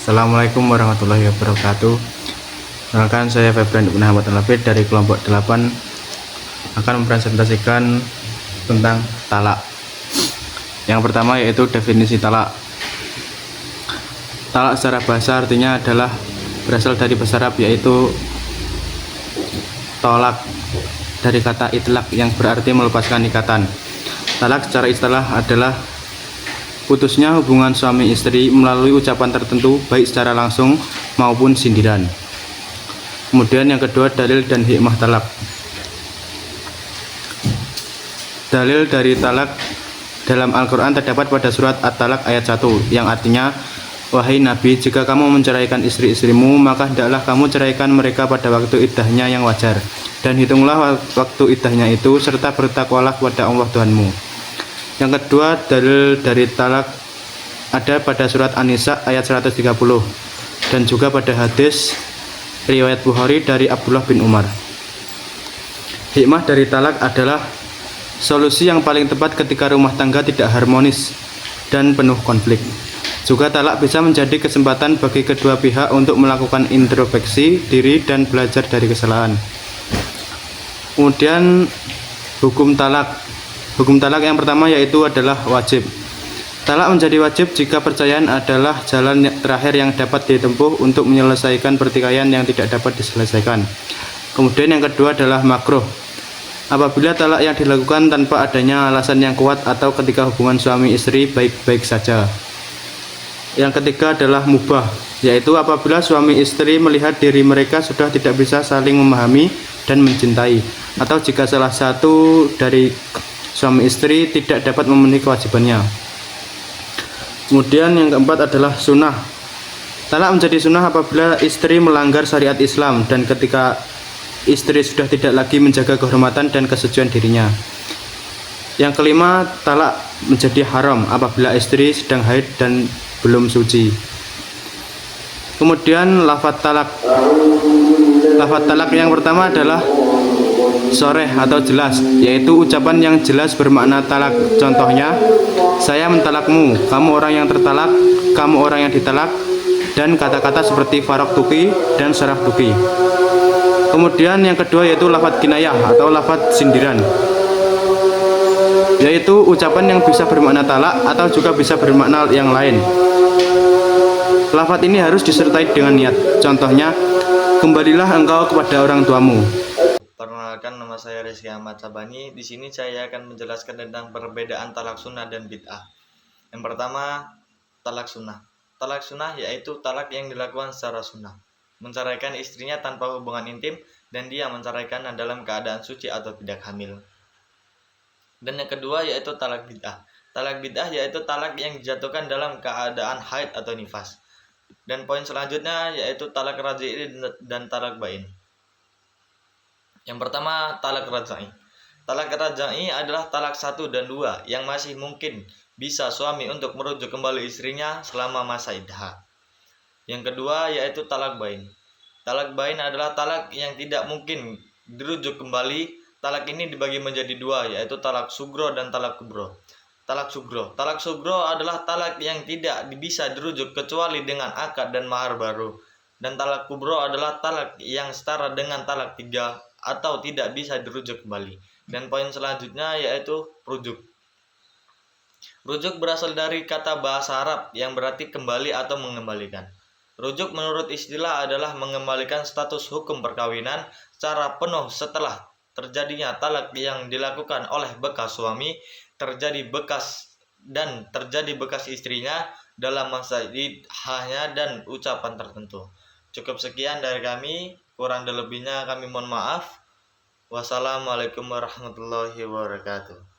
Assalamualaikum warahmatullahi wabarakatuh. Perkenalkan, saya Febran Ibn Ahmad Al-Hafid dari kelompok 8 akan mempresentasikan tentang talak. Yang pertama yaitu definisi talak. Talak secara bahasa artinya adalah berasal dari bahasa Arab yaitu tolak, dari kata itlaq yang berarti melepaskan ikatan. Talak secara istilah adalah putusnya hubungan suami istri melalui ucapan tertentu baik secara langsung maupun sindiran. Kemudian yang kedua, dalil dan hikmah talak. Dalil dari talak dalam Al-Quran terdapat pada surat At-Talaq ayat 1 yang artinya, wahai Nabi, jika kamu menceraikan istri-istrimu, maka hendaklah kamu ceraikan mereka pada waktu iddahnya yang wajar, dan hitunglah waktu iddahnya itu, serta bertakwalah kepada Allah Tuhanmu. Yang kedua, dalil dari talak ada pada surat An-Nisa ayat 130 dan juga pada hadis riwayat Bukhari dari Abdullah bin Umar. Hikmah dari talak adalah solusi yang paling tepat ketika rumah tangga tidak harmonis dan penuh konflik. Juga talak bisa menjadi kesempatan bagi kedua pihak untuk melakukan introspeksi diri dan belajar dari kesalahan. Kemudian hukum talak. Hukum talak yang pertama yaitu adalah wajib. Talak menjadi wajib jika perceraian adalah jalan terakhir yang dapat ditempuh untuk menyelesaikan pertikaian yang tidak dapat diselesaikan. Kemudian yang kedua adalah makruh. Apabila talak yang dilakukan tanpa adanya alasan yang kuat atau ketika hubungan suami istri baik-baik saja. Yang ketiga adalah mubah, yaitu apabila suami istri melihat diri mereka sudah tidak bisa saling memahami dan mencintai, atau jika salah satu dari suami istri tidak dapat memenuhi kewajibannya. Kemudian yang keempat adalah sunnah. Talak menjadi sunnah apabila istri melanggar syariat Islam dan ketika istri sudah tidak lagi menjaga kehormatan dan kesucian dirinya. Yang kelima, talak menjadi haram apabila istri sedang haid dan belum suci. Kemudian lafaz talak. Lafaz talak yang pertama adalah soreh atau jelas, yaitu ucapan yang jelas bermakna talak. Contohnya, saya mentalakmu, kamu orang yang tertalak, kamu orang yang ditalak, dan kata-kata seperti farok tuki dan saraf tuki. Kemudian yang kedua yaitu lafaz kinayah atau lafaz sindiran, yaitu ucapan yang bisa bermakna talak atau juga bisa bermakna yang lain. Lafaz ini harus disertai dengan niat. Contohnya, kembalilah engkau kepada orang tuamu. Perkenalkan, nama saya Rizky Ahmad Sabani. Di sini saya akan menjelaskan tentang perbedaan talak sunnah dan bid'ah. Yang pertama, talak sunnah. Talak sunnah yaitu talak yang dilakukan secara sunnah, menceraikan istrinya tanpa hubungan intim dan dia menceraikannya dalam keadaan suci atau tidak hamil. Dan yang kedua yaitu talak bid'ah. Talak bid'ah yaitu talak yang dijatuhkan dalam keadaan haid atau nifas. Dan poin selanjutnya yaitu talak raj'i dan talak bain. Yang pertama, talak raj'i. Talak raj'i adalah talak 1 dan 2 yang masih mungkin bisa suami untuk merujuk kembali istrinya selama masa iddah. Yang kedua yaitu talak bain. Talak bain adalah talak yang tidak mungkin dirujuk kembali. Talak ini dibagi menjadi dua, yaitu talak sugro dan talak kubro. Talak sugro. Talak sugro adalah talak yang tidak bisa dirujuk kecuali dengan akad dan mahar baru. Dan talak kubro adalah talak yang setara dengan talak 3 atau tidak bisa dirujuk kembali. Dan poin selanjutnya yaitu rujuk. Rujuk berasal dari kata bahasa Arab yang berarti kembali atau mengembalikan. Rujuk menurut istilah adalah mengembalikan status hukum perkawinan secara penuh setelah terjadinya talak yang dilakukan oleh bekas suami, terjadi bekas istrinya dalam masa iddahnya dan ucapan tertentu. Cukup sekian dari kami, kurang dan lebihnya kami mohon maaf. Wassalamualaikum warahmatullahi wabarakatuh.